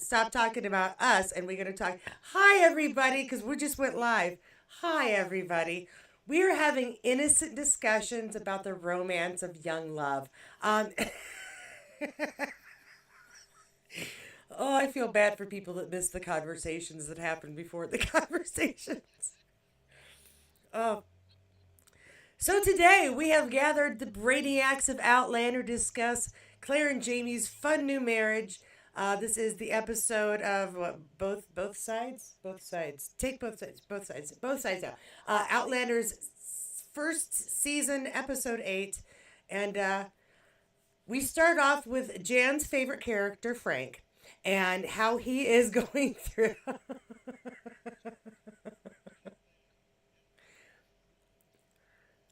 stop talking about us and we're going to talk. Hi, everybody, because we just went live. Hi, everybody. We are having innocent discussions about the romance of young love. Um, oh, I feel bad for people that miss the conversations that happened before the conversations. Oh, so today we have gathered the brainiacs of Outlander to discuss Claire and Jamie's fun new marriage. This is the episode of what, both sides. Take both sides out. Outlander's first season, episode 8, and we start off with Jan's favorite character, Frank, and how he is going through.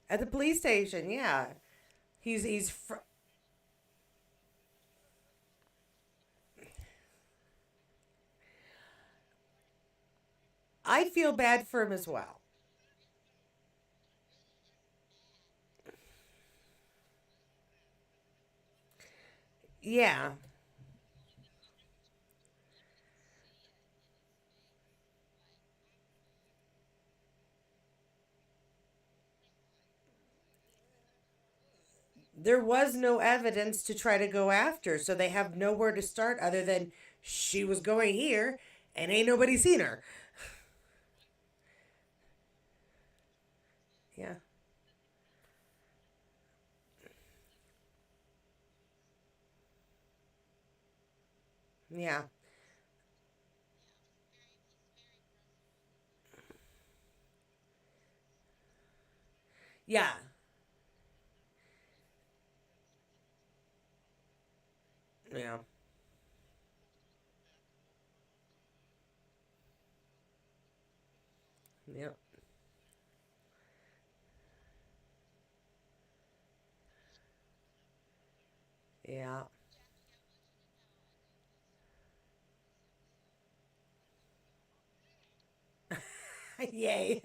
At the police station. Yeah, he's. I feel bad for him as well. Yeah, there was no evidence to try to go after, so they have nowhere to start other than she was going here and ain't nobody seen her. Yeah, yeah, yeah, yeah, yeah, yeah. Yay.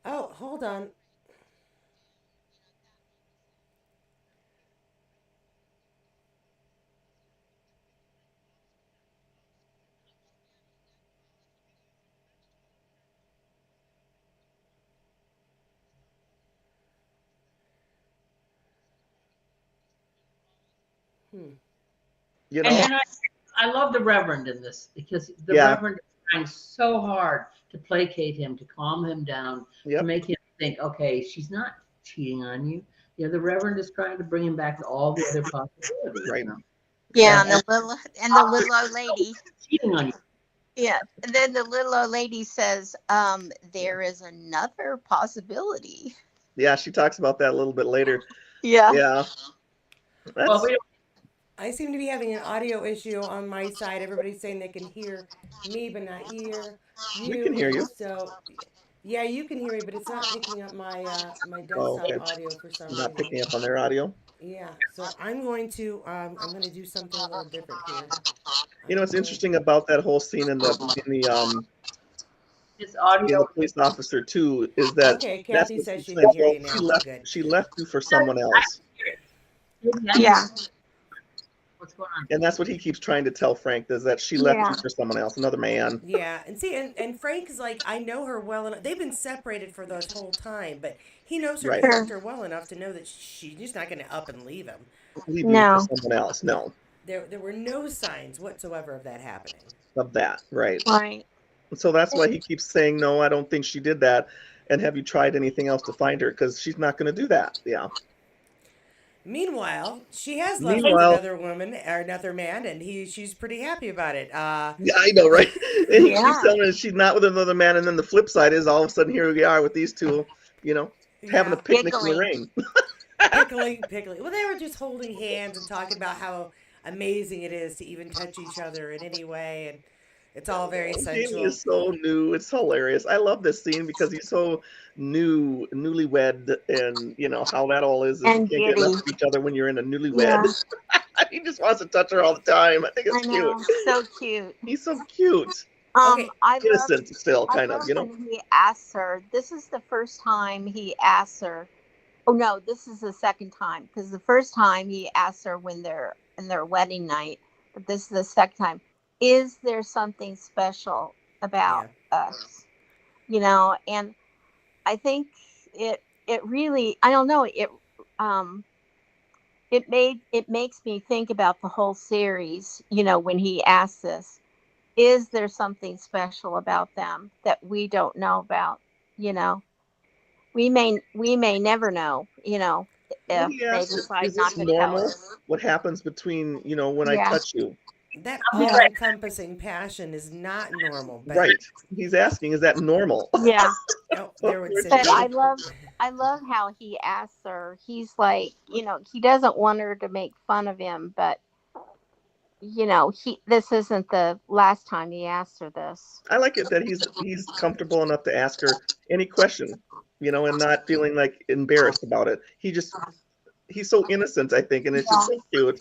Oh, hold on. Hmm. You And know? I love the Reverend in this because the Yeah. Reverend is trying so hard to placate him, to calm him down, to Yep. make him think, okay, she's not cheating on you. You know, the Reverend is trying to bring him back to all the other possibilities. Right. You know, Yeah, and, and and the little old lady. cheating on you. Yeah, and then the little old lady says, Yeah. there is another possibility. Yeah. She talks about that a little bit later. Yeah. Yeah. Well, That's we don't. I seem to be having an audio issue on my side. Everybody's saying they can hear me, but not hear we can you. hear you. So, yeah, you can hear me, but it's not picking up my Oh, desktop okay. audio for some Not reason. picking up on their audio. Yeah, so I'm going to do something a little different here. You know I'm what's going. interesting about that whole scene His audio. in the police officer too is that Okay, that's Kathy what says she's she saying. can hear Well, you she now. left. Good. She left you for someone I else, hear it. Maybe I Yeah. what's going on? and that's what he keeps trying to tell Frank is that she left Yeah. you for someone else, another man. Yeah, and see, and Frank is like, I know her well enough. They've been separated for this whole time, but he knows her Right. Sure. character well enough to know that she's just not going to up and leave him. Leave you for No. someone else. No, There were no signs whatsoever of that happening. of that. Right. Right. So that's why he keeps saying, no, I don't think she did that. And have you tried anything else to find her? Because she's not going to do that. Yeah. Meanwhile, she has left with Meanwhile, another woman or another man, and she's pretty happy about it. yeah, I know, right? And he keeps Yeah. telling her she's not with another man. And then the flip side is all of a sudden here we are with these two, you know, having a Yeah, picnic in the Giggling. rain. pickling. Well, they were just holding hands and talking about how amazing it is to even touch each other in any way, and it's all very Jamie sensual. is so new. It's hilarious. I love this scene because he's so newlywed, and you know how that all is you And can't get enough giddy. of each other when you're in a newlywed. Yeah. He just wants to touch her all the time. I think I it's cute. know. So cute. He's so cute, Okay, innocent still, I kind of, love you know. when he asks her. This is the first time he asks her, Oh no, this is the second time because the first time he asked her when they're in their wedding night, but this is the second time. Is there something special about Yeah. us? And I think it really, I don't know, um it makes me think about the whole series, when he asks this, is there something special about them that we don't know about? You know, we may never know, What if he they asked, decide is not this to tell normal? us. What happens between, when I Yeah. touch you? That I'll be all right. encompassing passion is not normal, but Right. He's asking, is that normal? Yeah. oh, Oh, there would where's But Cynthia. Jimmy? I love how he asks her. He's like, he doesn't want her to make fun of him, but he this isn't the last time he asked her this. I like it that he's comfortable enough to ask her any question, and not feeling like embarrassed about it. He's so innocent, I think, and it's just Yeah. so cute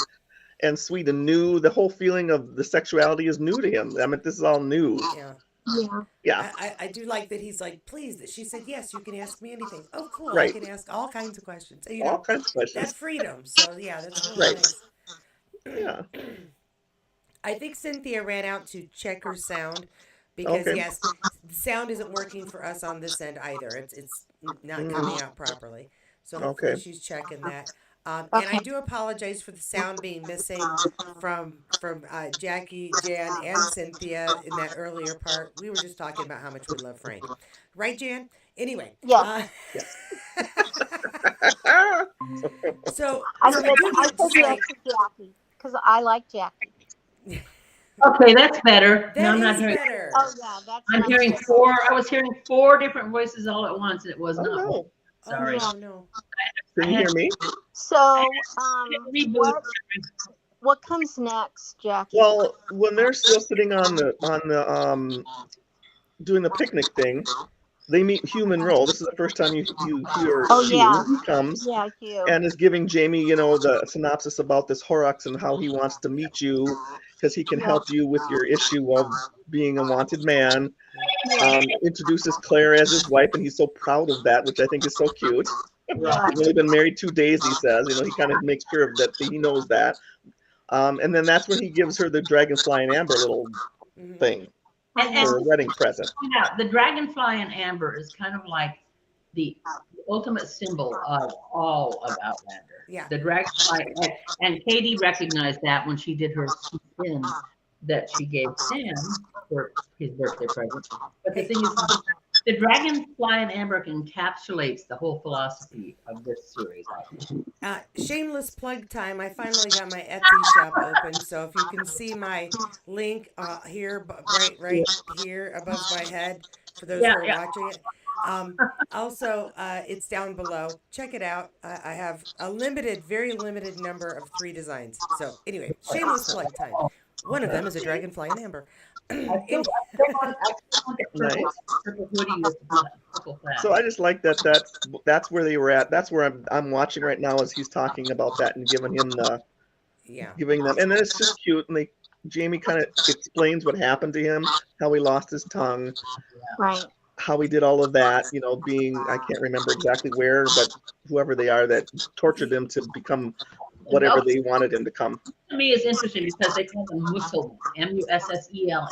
and sweet and new. The whole feeling of the sexuality is new to him. I mean, this is all new. Yeah. Yeah. Yeah, I do like that he's like, please, that she said, yes, you can ask me anything. Oh, cool. I right. can ask all kinds of questions. All kinds of That questions. freedom. So, yeah, that's really Right. nice. Yeah. I think Cynthia ran out to check her sound because, Okay. yes, the sound isn't working for us on this end either. It's not Mm, coming out properly. So, hopefully, okay. she's checking that. And I Okay. do apologize for the sound being missing from Jackie, Jan, and Cynthia in that earlier part. We were just talking about how much we love Frank, right, Jan? Anyway, Yes. Yes. so we do I get said yes Frank. to Jackie because I like Jackie. Okay, that's better. Now That I'm not is hearing. better. Oh yeah, that's I'm much hearing better. four. I was hearing four different voices all at once, and it was Oh not one. no. Oh Sorry. no, no. I Can you had hear me? So, to reboot. what comes next, Jackie? Well, when they're still sitting on the doing the picnic thing, they meet Hugh Monroe. This is the first time you hear Oh Hugh. yeah, He comes yeah, Hugh. and is giving Jamie, the synopsis about this Horrocks and how he wants to meet you because he can help you with your issue of being a wanted man. Yeah, Introduces Claire as his wife, and he's so proud of that, which I think is so cute. Right. He's only been married 2 days, he says. He kind of makes sure that he knows that. And then that's when he gives her the dragonfly and amber little Mhm. thing And for a wedding present. point out, the dragonfly and amber is kind of like the ultimate symbol of all of Outlander. Yeah. The dragonfly, and Katie recognized that when she did her spin that she gave Sam for his birthday present. But the Hey, thing is, the dragonfly and amber encapsulates the whole philosophy of this series. shameless plug time. I finally got my Etsy shop open, so if you can see my link here, right here above my head, for those Yeah, who are yeah. watching it. Also, it's down below. Check it out. I have a very limited number of 3 designs. So anyway, shameless plug time. One of them is a dragonfly in amber. Any- I still want the Nice. purple hoodie with the purple So I flag. just like that's where they were at. That's where I'm watching right now as he's talking about that and yeah. giving them, and then it's just cute. And Jamie kind of explains what happened to him, how he lost his tongue, right. how he did all of that. Being I can't remember exactly where, but whoever they are that tortured him to become whatever they wanted him to come. To me is interesting because they call them Muslim, Musselman,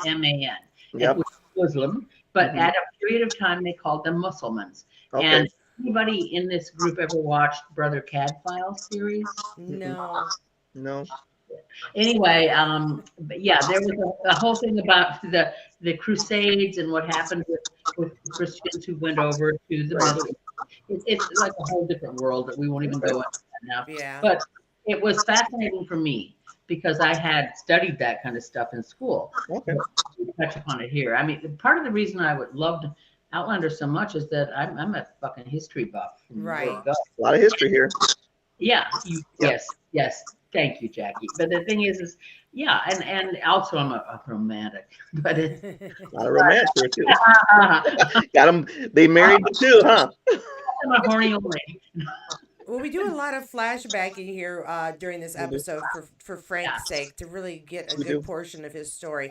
and Yep. which is Muslim, but Mhm. at a period of time they called them Mussulmans. Okay. And anybody in this group ever watched Brother Cadfael series? No. No. Anyway, but yeah, there was a whole thing about the Crusades and what happened with Christians who went over to the Right. Middle East. It's like a whole different world that we won't even go into now. Yeah. But it was fascinating for me because I had studied that kind of stuff in school. Okay. We touch upon it here. I mean, part of the reason I would loved Outlander so much is that I'm a fucking history buff from the Right. word go. A lot of history here. Yeah, Yep. yes. Thank you, Jackie. But the thing is yeah, and also I'm a romantic. But it's A lot of romance here too. I'm Got them. They married the two, huh? a horny old lady. Well, we do a lot of flashbacking here during this We do. episode for Frank's sake to really get a We good do. portion of his story.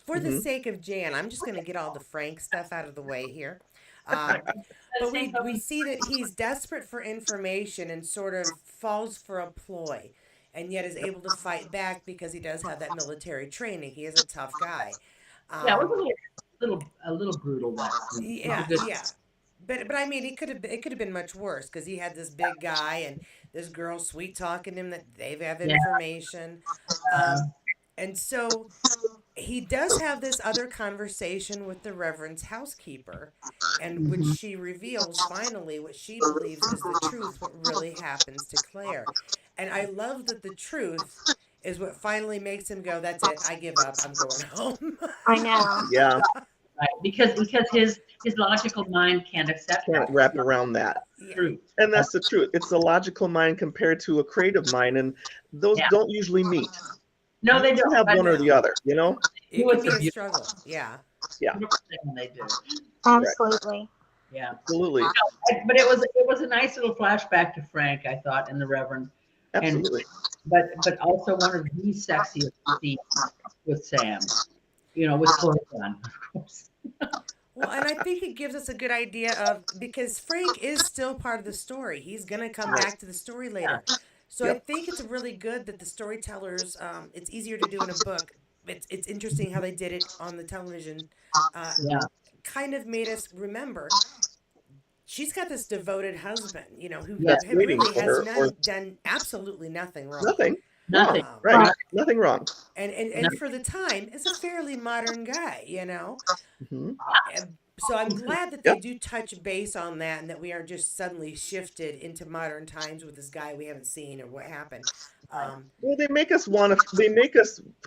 For the Mhm. sake of Jan, I'm just going to get all the Frank stuff out of the way here. Um, but Same we token, see that he's desperate for information and sort of falls for a ploy, and yet is able to fight back because he does have that military training. He is a tough guy. yeah, it was Um, a little brutal that scene. It was a yeah, good. yeah. But I mean, it could have been much worse because he had this big guy and this girl sweet talking him that they have Yeah. information, um, and so he does have this other conversation with the Reverend's housekeeper, and which Mhm. she reveals finally what she believes is the truth, what really happens to Claire. And I love that the truth is what finally makes him go, "That's it, I give up, I'm going home." I know. Yeah, Right, because his logical mind can't accept can't that. wrap around that. Yeah. True. And that's the truth. It's the logical mind compared to a creative mind, and those Yeah. don't usually meet. No, You they can don't. have But one or the No. other, you know? It no, can it's be a a beautiful struggle. Yeah. Yeah, thing when they do. Absolutely. Yeah. absolutely. But it was a nice little flashback to Frank, I thought, and the Reverend, and Absolutely. but also one of the sexiest scenes with Sam. You know, with clothes on, of course. Well, and I think it gives us a good idea of because Frank is still part of the story. He's going to come Right. back to the story later. So I Yep. think it's really good that the storytellers, it's easier to do in a book. It's interesting how they did it on the television. Uh, Yeah. kind of made us remember she's got this devoted husband, who Yeah. That's waiting really for has her for done absolutely nothing wrong. nothing Nothing. wrong. Um, Right. Right. Nothing wrong. and for the time, is a fairly modern guy. Hmm. So I'm glad that they Yep. do touch base on that and that we aren't just suddenly shifted into modern times with this guy we haven't seen or what happened. Um, Well, they make us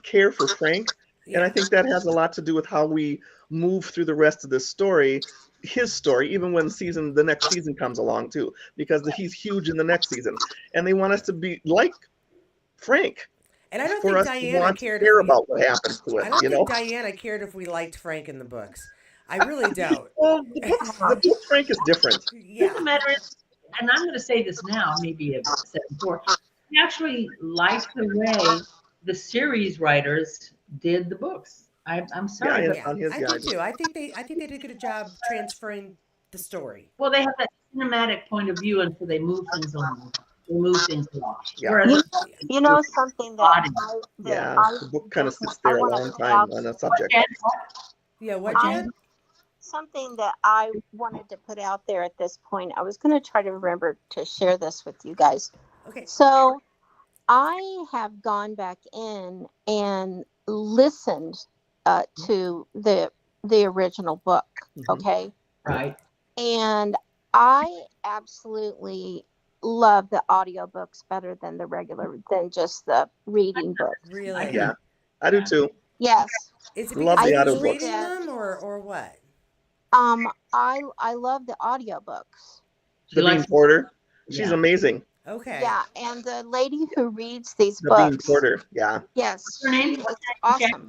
care for Frank, and I yeah, think that has a lot to do with how we move through the rest of this story, his story, even when the next season comes along too, because he's huge in the next season, and they want us to be like Frank, and I don't for think us to Diana want to cared if care we. about what happens to I him, don't you think know. Diana cared if we liked Frank in the books. I really don't. Well, the book Frank is different. The truth of Yeah, the matter is, and I'm going to say this now, maybe I've said it before, I actually like the way the series writers did the books. I'm Yeah, sorry, but yeah, on his I do guide. too. I think they did a good job transferring the story. well, they have that cinematic point of view, and so they move things along. They move things along. Yeah, Whereas You, Yeah. you know something that body. yeah. I The book kind of just sits I there a want long to put time out on a subject. Yeah, what, I Jen? something that I wanted to put out there at this point. I was going to try to remember to share this with you guys. Okay. So I have gone back in and listened to the original book. Mhm. Okay, Right. and I absolutely love the audiobooks better than than just the reading books. Really? Yeah, I do Yeah. too. Yes, Is it Love because I the who's think audiobooks. reading that them or what? I love the audiobooks. She Davine likes, Porter, she's yeah. amazing. Okay. Yeah, and the lady who reads these Davine books, Porter, yeah. yes, Her she name? is awesome.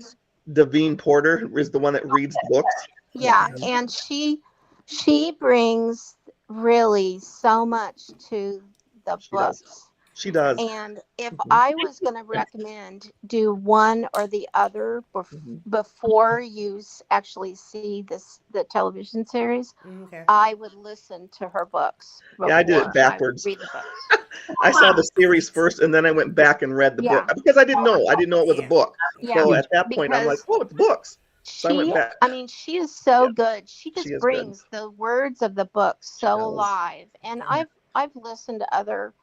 Davine Porter is the one that reads the books. Yeah, Okay. and she brings really so much to the She does. books. She does. And if Hmm. I was going to recommend, do one or the other Hmm. before you actually see the television series, Okay. I would listen to her books Yeah, I did it before I would backwards. read the books. I saw the series first, and then I went back and read the book Yeah, because I didn't know. I didn't know it was a Yeah. book. yeah, So at that point, I'm like, because oh, it's books. So I went back. I mean, she is so Yeah, good. She she just is good. brings the words of the book She so does. alive. And Yeah. I've listened to other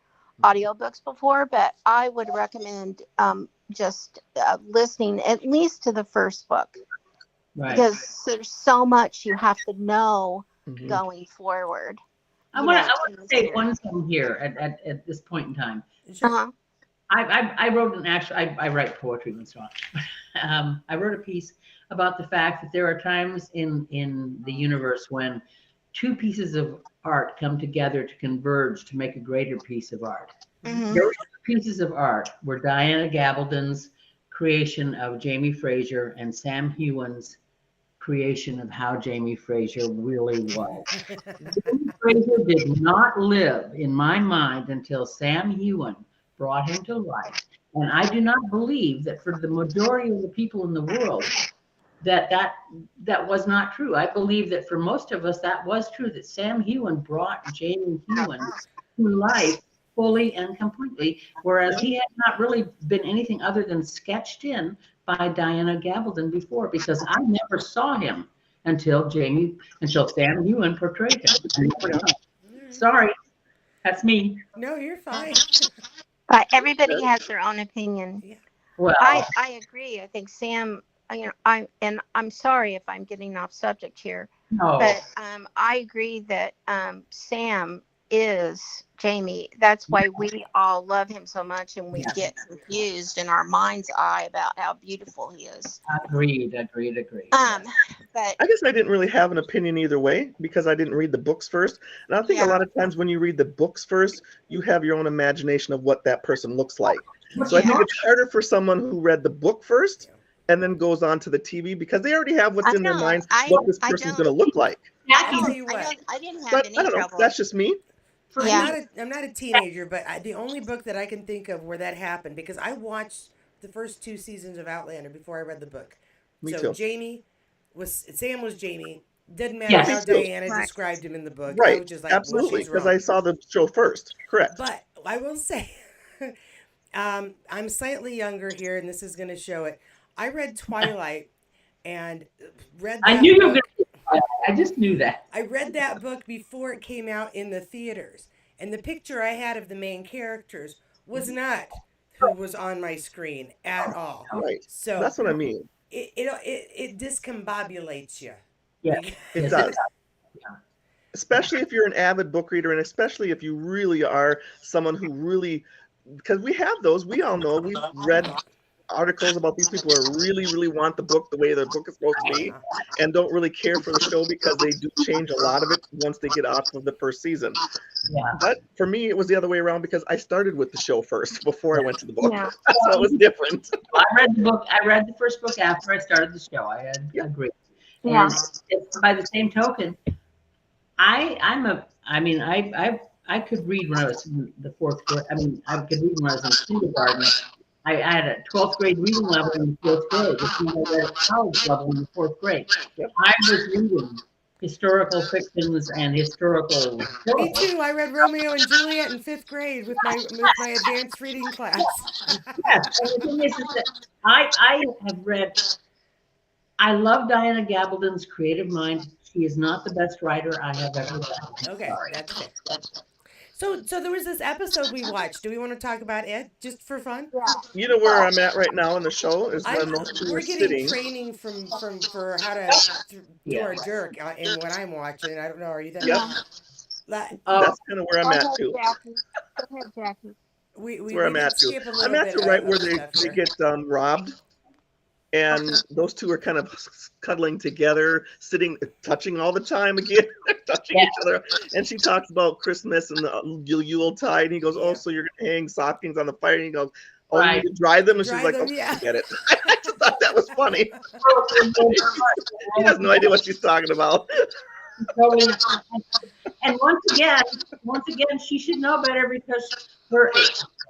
audiobooks before, but I would recommend just listening at least to the first book Right. because there's so much you have to know Hmm. going forward. I You want know, to in the say series. one thing here at this point in time. Sure. Uh-huh. I wrote I write poetry and so on. I wrote a piece about the fact that there are times in the universe when two pieces of art come together to converge to make a greater piece of art. Mhm. Those pieces of art were Diana Gabaldon's creation of Jamie Fraser and Sam Hewen's creation of how Jamie Fraser really was. Jamie Fraser did not live in my mind until Sam Hewen brought him to life. And I do not believe that for the majority of the people in the world, that that was not true. I believe that for most of us that was true, that Sam Hewen brought Jamie Hewen to life fully and completely, whereas Yeah. he had not really been anything other than sketched in by Diana Gabaldon before, because I never saw him until Sam Hewen portrayed him. I never Yeah. saw him. Sorry, that's me. No, you're fine. But everybody has their own opinion. Yeah. Well, I agree. I think Sam. I'm sorry if I'm getting off subject here, no. but I agree that Sam is Jamie. That's why we all love him so much, and we Yes, get confused in our mind's eye about how beautiful he is. agreed. Um, Yes. but I guess I didn't really have an opinion either way because I didn't read the books first. And I think a yeah, lot of times when you read the books first, you have your own imagination of what that person looks like. But So I you yeah, think know, it's harder for someone who read the book first Yeah. and then goes on to the TV because they already have what's I in their don't. mind what this I person's going don't. to look like. I'll Jackie, tell you I what. don't. I didn't have But I any don't know. trouble. That's just me. for I'm me, Yeah. not a teenager, but the only book that I can think of where that happened because I watched the first two seasons of Outlander before I read the book. Me So too. Sam was Jamie. Didn't matter Me how yes, too. Diana Right. described him in the book. I Right. was just like, well, Absolutely. she's Because wrong. I saw the show first. Correct. But I will say, I'm slightly younger here, and this is going to show it. I read Twilight and read I knew that you were going book. to. I just knew that. I read that book before it came out in the theaters, and the picture I had of the main characters was not who was on my screen at all. Right. So That's what I mean. it discombobulates you. Yes, Because It yes, it does. does. Yeah. Especially if you're an avid book reader and especially if you really are someone who really because we have those we all know we've read articles about these people who really want the book the way the book is supposed to be yeah, and don't really care for the show because they do change a lot of it once they get off of the first season. Yeah. But for me it was the other way around because I started with the show first before I went to the book. Yeah. So it was different. I read the book. I read the first book after I started the show. I had Yep. agreed. Yeah. And by the same token, I'm a. I mean, I could read when I was in the fourth grade. I mean, I could read when I was in kindergarten. I had a 12th grade reading level in the fourth grade, which means I read at college level in the fourth grade. Yep. I was reading historical fictions and historical me books. too. I read Romeo and Juliet in fifth grade with my advanced reading class. Yes, and the thing is that I have read. I love Diana Gabaldon's creative mind. She is not the best writer I have ever read. I'm Okay, sorry. that's fair. So there was this episode we watched. Do we want to talk about it just for fun? Yeah. You know where I'm at right now in the show is when those two We're are getting sitting. training from for how to do Yeah. our jerk in what I'm watching. I don't know. Are you there? Yep. Like, Oh, That's kind of where I'm Go at ahead, too. Jackie. Go ahead, Jackie. That's we where I'm did at too. skip a I'm little at bit to right of where stuff they here. get robbed, and those two are kind of cuddling together, sitting, touching all the time again, touching yeah. each other. And she talks about Christmas and the Yuletide, and he goes, "Oh, Yeah. so you're gonna hang stockings on the fire?" And he goes, "Oh, you Right. need to dry them." And she's Dry like, them, "Okay, yeah. forget it." I just thought that was funny. He has no idea what she's talking about. Totally. And once again, she should know better because her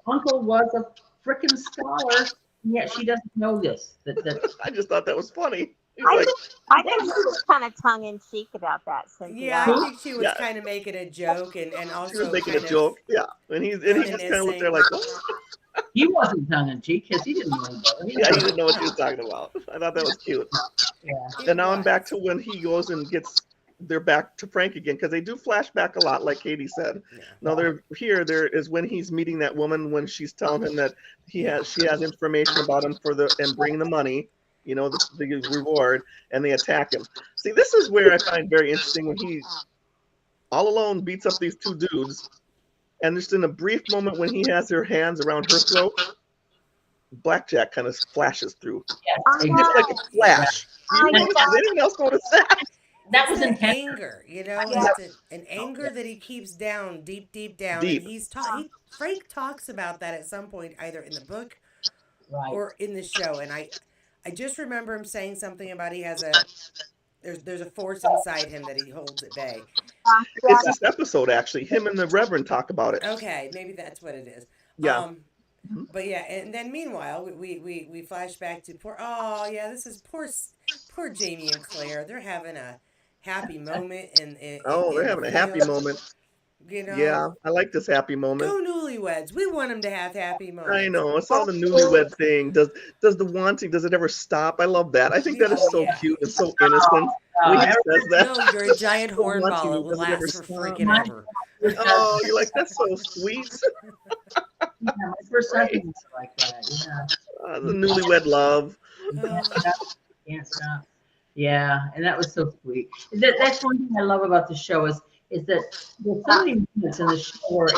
uncle was a freaking scholar, and yet she doesn't know this. That I just thought that was funny. He's I like, think I think she was kind of tongue in cheek about that, Yeah, Cynthia. I think she was yeah, kind of making a joke and she was also making a kind of joke. Yeah, and he just kind of looked there reminiscing. like, "What?" he wasn't tongue in cheek because he didn't know better. He Yeah, he was, didn't know what she was talking about. I thought that was cute. yeah. It And now I'm back was. to when he goes and gets. They're back to Frank again because they do flashback a lot, like Katie said. Yeah. Now they're here. There is when he's meeting that woman when she's telling him that she has information about him for the and bring the money, the reward, and they attack him. See, this is where I find very interesting when he all alone beats up these two dudes, and just in a brief moment when he has her hands around her throat, blackjack kind of flashes through, I Yes, just like know. a flash. I You notice? Did anyone else notice that? that It's was that intense. anger, Yeah. it's an anger that he keeps down, deep down, and Deep. Frank talks about that at some point, either in the book Right. or in the show, and I just remember him saying something about he has there's a force inside him that he holds at bay. Yeah. It's this episode actually. Him and the Reverend talk about it. Okay, maybe that's what it is. Yeah. Mhm. But yeah, and then meanwhile, we flash back to poor. Oh yeah, this is poor Jamie and Claire. They're having a happy moment Oh, they're in the having a happy field. moment. You know, Yeah, I like this happy moment. go newlyweds. We want them to have happy I moments. know it's all the newlywed thing. Does the wanting, does it ever stop? I love that. I think that is Oh so yeah. cute and so innocent when he Every says that. No, you're a giant The wanting, hornball. It will does it ever last for stop? freaking my ever. first husband, Oh, you're like that's so sweet. yeah, my first Right. husband was like that. The Yeah, newlywed love. you can't Oh, stop. You can't stop. Yeah, and that was so sweet. That's one thing I love about the show is that there's so many moments in the show where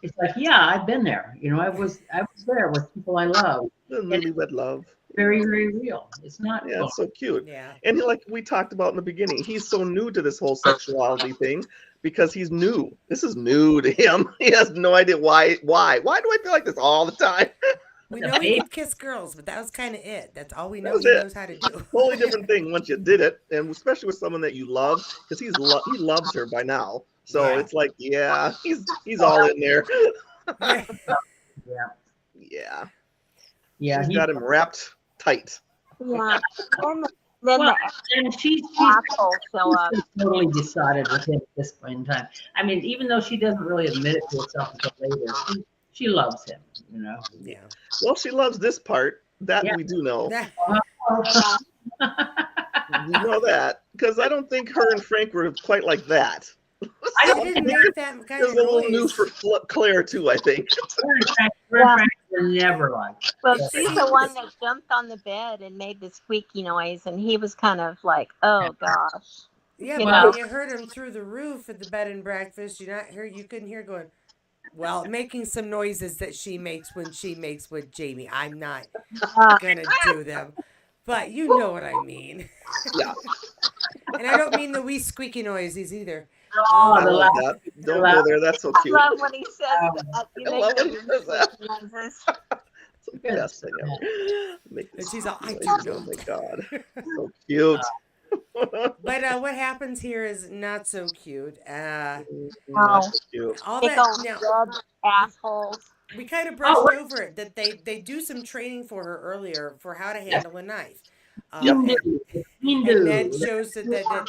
it's like, yeah, I've been there. I was there with people I love, The and it's newlywed love. very, very real. It's not Yeah, fun. it's so cute. yeah. And like we talked about in the beginning, he's so new to this whole sexuality thing because he's new. This is new to him. He has no idea why. Why do I feel like this all the time? We The know he baby, could kiss girls, but that was kind of it. That's all we That know was he it. knows how to do. Totally different thing once you did it, and especially with someone that you love, because he loves her by now. So Yeah. it's like, yeah, he's all in there. Yeah. yeah, Yeah, yeah. she's got him wrapped tight. Yeah. Then, then Well, the and she's assholes show up. totally decided with him at this point in time. I mean, even though she doesn't really admit it to herself until later, she loves him. You know. Yeah. Well, she loves this part. That Yeah. we do know. That, We know that because I don't think her and Frank were quite like that. I she don't didn't think make that kind It's of a little new noise. for Claire too. I think. her and Frank were never like. Well, that. she's the one that jumped on the bed and made the squeaky noise, and he was kind of like, "Oh gosh," Yeah, you but know. when you heard him through the roof at the bed and breakfast, you couldn't hear going. Well, making some noises that she makes when she makes with Jamie. I'm not Uh, gonna do them, but you know what I mean. Yeah, And I don't mean the wee squeaky noises either. Oh, I the love last, that. the Don't go last. there. That's so I cute. love when he says that. You I make love the when he says that. squeaky noises. It's the best thing ever. Make And this she's all, I do noise. Oh know. my god, so cute. But what happens here is not so cute. Not so cute. All Big that old now red assholes. we kind of Oh, brushed over it that they do some training for her earlier for how to yes, handle a knife. Yep. Hindu, And Ned Hindu. shows that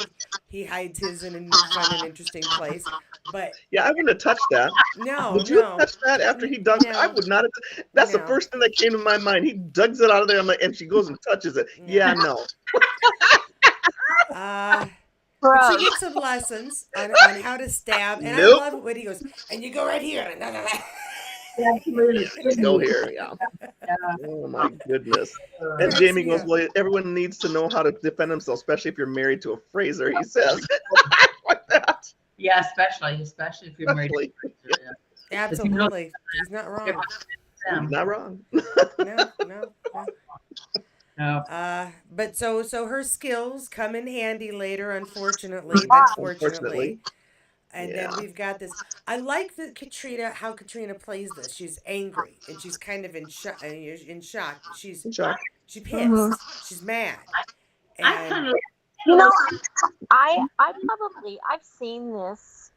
he hides his in a fun and interesting place. But Yeah, I wouldn't have touched that. no, Would you have no, touched that after he dug? I no, would not have. That's the no, first thing that came to my mind. He digs it out of there, I'm like, and she goes and touches it. no. Yeah, no. Uh, but she Gross. gets some lessons on how to stab. And I Nope. love it when he goes, and you go right here. Absolutely. Just go here. Yeah. Yeah. Oh my goodness. And Cracks Jamie me goes, up. well, everyone needs to know how to defend themselves, especially if you're married to a Fraser. He says, like that. Yeah, especially if you're married. Especially. Yeah. Because you know Absolutely. He's not wrong. He's not wrong. No, no, no. No. But so her skills come in handy later, unfortunately, but fortunately. Unfortunately. And Yeah. then we've got this. I like that how Katrina plays this. She's angry and she's kind of in shock. In shock. She's Chuck. pissed. She's mad. I And kind of. You know, I've seen this,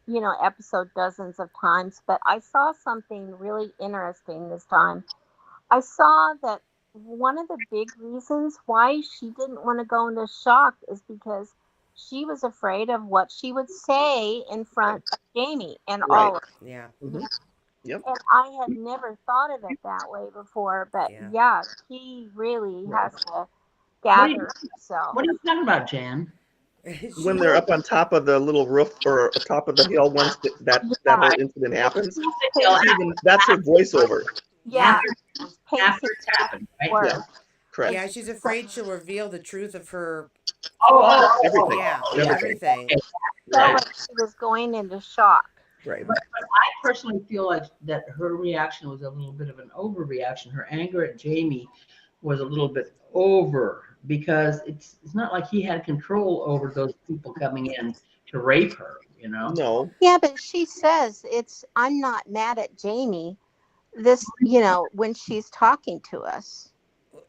episode dozens of times, but I saw something really interesting this time. I saw that one of the big reasons why she didn't want to go into shock is because she was afraid of what she would say in front of Jamie and Right. all of yeah, hmm Yep. And I had never thought of it that way before, but Yeah. yeah, she really Right. has to What are you, gather herself. what are you talking about, Jan? When they're up on top of the little roof or top of the hill once that whole incident happens, that's her voiceover. Yeah, After it's happened, right? words. Yeah. Correct. Yeah, she's afraid she'll reveal the truth of her. Everything. Yeah, Everything. everything. So like she was going into shock. Right. But I personally feel like that her reaction was a little bit of an overreaction. Her anger at Jamie was a little bit over because it's not like he had control over those people coming in to rape her, No. Yeah, but she says I'm not mad at Jamie. This, when she's talking to us.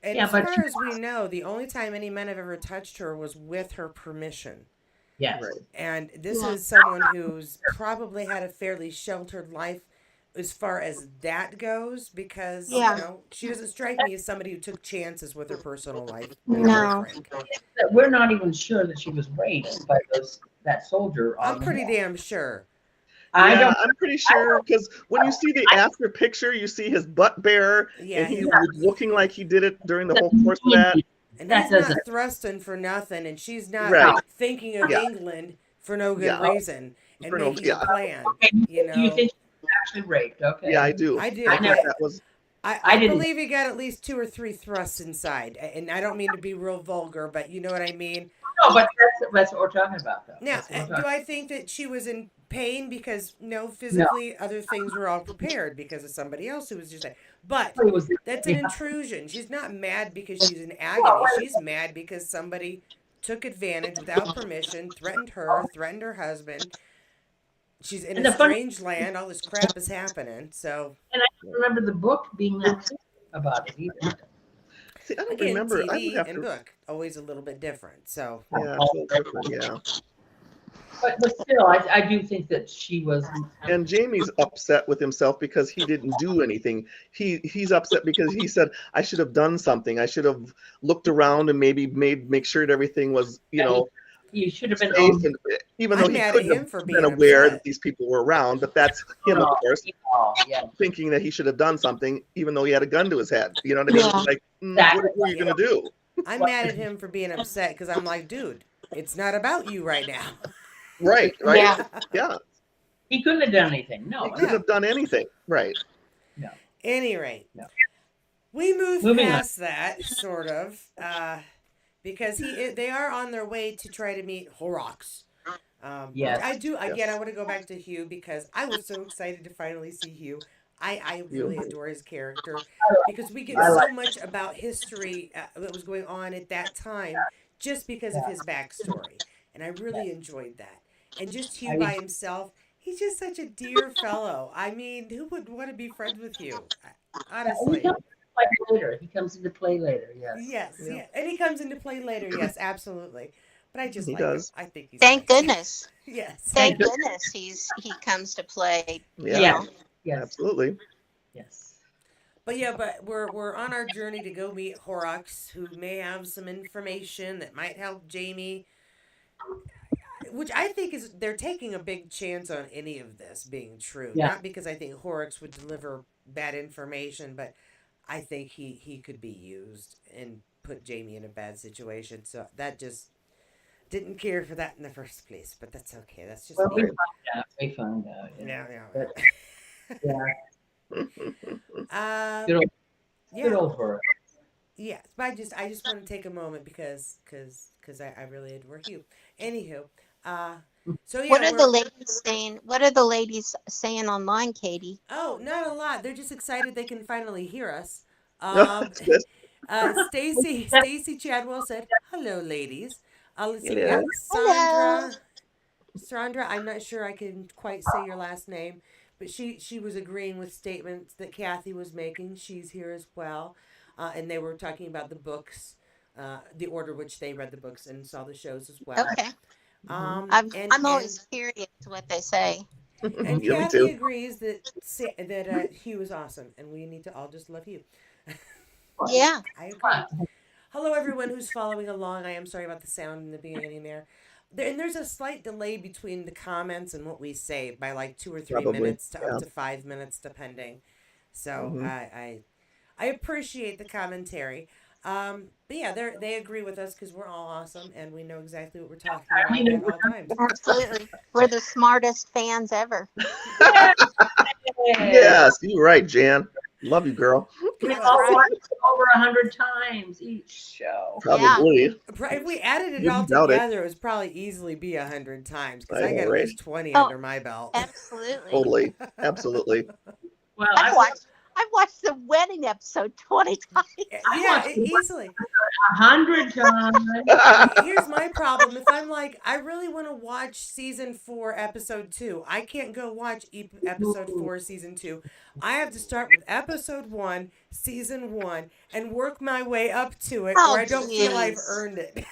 And Yeah, as but far as we know, the only time any men have ever touched her was with her permission. Yes. Right. And this Yeah. is someone who's probably had a fairly sheltered life as far as that goes because, Yeah. she doesn't strike me as somebody who took chances with her personal life, to be very No. frank. That we're not even sure that she was raped by that soldier I'm on the pretty hill. damn sure. I Yeah, don't. I'm pretty I sure because when you see the don't. after picture, you see his butt bare, and Yeah, he's he's looking like he did it during the That whole course of that. and that he's doesn't. not thrusting for nothing, and she's not No. Right? thinking of Yeah, England for no good yeah. Oh, reason and For no, making a yeah, plan. okay. You You know, think she was actually raped? yeah. I Okay. do. I I do. I think never. that was. I I didn't. believe he got at least two or three thrusts inside, and I don't mean to be real vulgar, but you know what I mean. No, but that's what we're talking about, though. Now, That's what we're do talking. I think that she was in pain because no, No, physically other things were all prepared because of somebody else who was just there. But it was. that's an Yeah. intrusion. She's not mad because she's in Well, agony. She's mad because somebody took advantage without permission, threatened her husband. She's in a and the funny, strange land. All this crap is happening. So and I don't remember the book being that clear about it either. See, I don't again, remember. I would TV have and to. book always a little bit different. So Yeah, it's a little different. Yeah. But still, I do think that she was. And Jamie's upset with himself because he didn't do anything. He's upset because he said, "I should have done something. I should have looked around and maybe make sure that everything was, You should have been safe." owned. And even though I'm he mad at couldn't have him for been being aware that upset. these people were around, but that's him, of Oh, course, yeah, thinking that he should have done something, even though he had a gun to his head. You know what I mean? Yeah. Like, exactly. what are you You going to do? I'm mad at him for being upset because I'm like, dude, it's not about you right now. Right, right? Yeah. Yeah, He couldn't have done anything. he No, couldn't No. have done anything. Right. no, Any rate, no. we move Moving on. past that sort of because they are on their way to try to meet Horrocks. Yes. I do again. I Yes. want to go back to Hugh because I was so excited to finally see Hugh. I You. really adore his character because we get I so like. much about history that was going on at that time just because of Yeah, his backstory, and I really enjoyed that. And just Hugh I, by himself, he's just such a dear fellow. I mean, who would want to be friends with Hugh? he Honestly. comes into play later. He comes into play later. Yes. Yes, Yeah, yeah. And he comes into play later, yes, absolutely. But I just he like him. does. I think he's Thank nice. goodness. Yes. Thank Thank you. goodness he comes to play. You Yeah, Yes. know. Yes. absolutely. Yes. But yeah, but we're on our journey to go meet Horrocks, who may have some information that might help Jamie, which I think is they're taking a big chance on any of this being true. Yeah. Not because I think Horrocks would deliver bad information, but I think he could be used and put Jamie in a bad situation. So that just didn't care for that in the first place. But that's okay. That's just Well, me. we found out. Yeah, But, yeah. yeah. Um, Good yeah. old her. Yes, but I just want to take a moment because I really adore Hugh. Anywho, uh, so What yeah, are the ladies saying? What are the ladies saying online, Katie? not a lot. They're just excited they can finally hear us. No, Um, that's good. Stacy Chadwell said, "Hello, ladies." Let's see, we got Hello. Hello. Sandra. I'm not sure I can quite say your last name, but she was agreeing with statements that Kathy was making. She's here as well, and they were talking about the books, the order which they read the books and saw the shows as well. Okay. Mhm. And I'm always curious what they say. and Yeah, me Kathy too. agrees that Hugh is awesome, and we need to all just love Hugh. Yeah. I agree. Hello, everyone who's following along. I am sorry about the sound in the beginning there. And there's a slight delay between the comments and what we say by like 2 or 3 Probably. minutes to Yeah. up to 5 minutes, depending. So Hmm. I appreciate the commentary. But yeah, they agree with us because we're all awesome and we know exactly what we're talking about at all times. Absolutely. We're the smartest fans ever. Yay. Yes, you're right, Jan. Love you, girl. We've Uh, all right. watched it over 100 times each show. Yeah. Probably. If we added it all Wouldn't doubt it. together, it would probably easily be 100 times because I I know, got at right? least 20 Oh, under my belt. absolutely. Totally. Absolutely. Well, I've watched the wedding episode 20 times. Yeah, watched it. easily. 100 times. Here's my problem. If I'm like, I really want to watch season 4, episode 2, I can't go watch episode 4, season 2. I have to start with episode 1, season 1, and work my way up to it, Oh, or I don't feel I've jeez. earned it.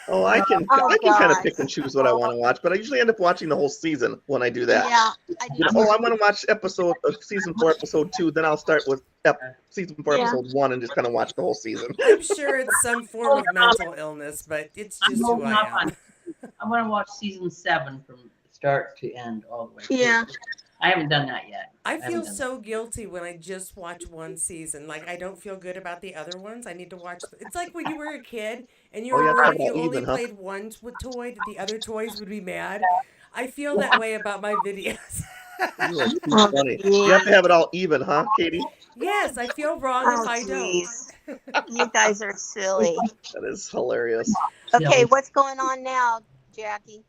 Oh, I can Oh I can kind of gosh. pick and choose what I want to watch, but I usually end up watching the whole season when I do that. Yeah, I do Oh, I too. want to watch episode of season 4, episode 2. Then I'll start with season 4, Yeah. episode 1, and just kind of watch the whole season. I'm sure it's some form of Holding off. mental illness, but it's I'm just who holding I off am. on. I want to watch season 7 from start to end all the way. through. Yeah. I haven't done that yet. I haven't feel done so guilty when I just watch one season. Like I don't feel good about the other ones. I need to watch. It's like when you were a kid and you Oh were yeah, worried talk if you about only even, huh? played one toy that the other toys would be mad. I feel that way about my videos. You are too Oh funny. You have to geez. have it all even, huh, Katie? Yes, I feel wrong if Oh I don't. geez. You guys are silly. That is hilarious. Okay, Silly. what's going on now, Jackie?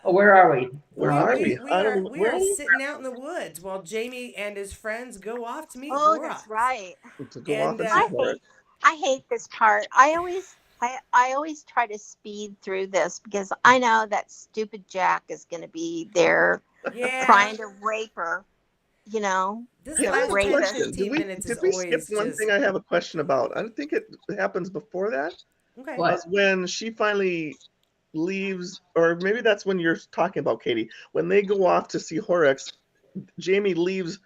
Oh, where are we? Where We, are we, we? we I are don't. we Where are are we? sitting out in the woods while Jamie and his friends go off to meet Oh, Horace. that's right. To go off And and I see Horace. hate I hate this part. I always try to speed through this because I know that stupid Jack is going to be there yeah, trying to rape her. You know, this Hey, the I have a last 10 rapist. question. 15 minutes is Did we skip always one just thing? I have a question about. I don't think it happens before that. okay. What? Was when she finally leaves, or maybe that's when you're talking about Katie. When they go off to see Horace, Jamie leaves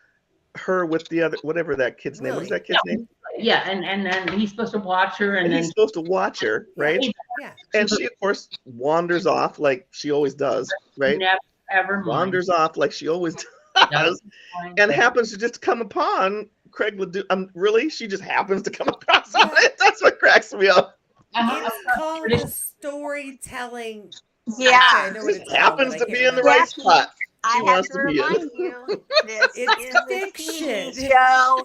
her with the other, whatever that kid's name. What is Really? that kid's name? Yeah, and then he's supposed to watch her, and And he's then supposed to watch her, right? Yeah. And she, of course, wanders off like she always does, right? never ever mind. Wanders off like she always does, Doesn't mind, and but- happens to just come upon Craig Ledoux. Really? She just happens to come across Yeah. him. That's what cracks me up. It's called the storytelling. Yeah. Okay, I know what Just it's called, happens but I to can't be in the remember. right Jackie, spot. I She have wants to to be in. remind you, this It's is a fiction. TV show.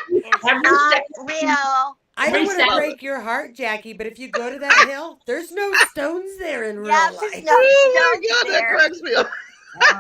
It's Every not second- real. I don't Every want to second- break your heart, Jackie, but if you go to that hill, there's no stones there in real Yeah, life. there's no Oh my stones god, that there. cracks me up. Wow.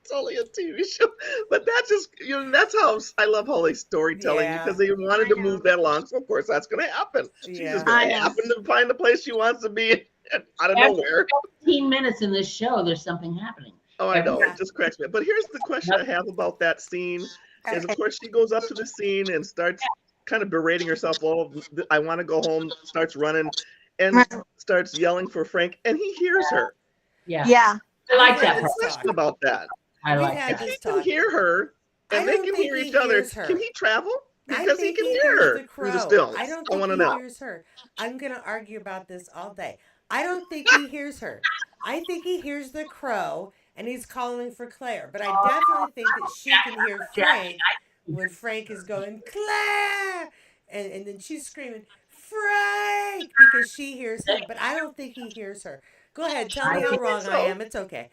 It's only a TV show, but that's just that's how I love how they storytelling Yeah. because they wanted I to know. move that along. So of course that's going to happen. She's Yeah. just going I to know. happen to find the place she wants to be out of After nowhere. 15 minutes in this show, there's something happening. Oh, I know. Yeah. It just cracks me up. But here's the question I have about that scene: is of Okay. course she goes up to the scene and starts kind of berating herself. Oh, I want to go home. Starts running and starts yelling for Frank, and he hears her. Yeah. Yeah. I like We've that had part. this Question about that. I We've like had If that. he this can talk. hear her I and they don't can think hear he each other, hears her. can he travel? I Because he think can he hear hears her the through the crow. stills. I don't I think want to he know. hears her. I'm gonna argue about this all day. I don't think he hears her. I think he hears the crow and he's calling for Claire. But I definitely think that she can hear Frank when Frank is going, Claire! And then she's screaming, Frank! Because she hears him. But I don't think he hears her. Go ahead, tell me I how think wrong so. I am. It's okay.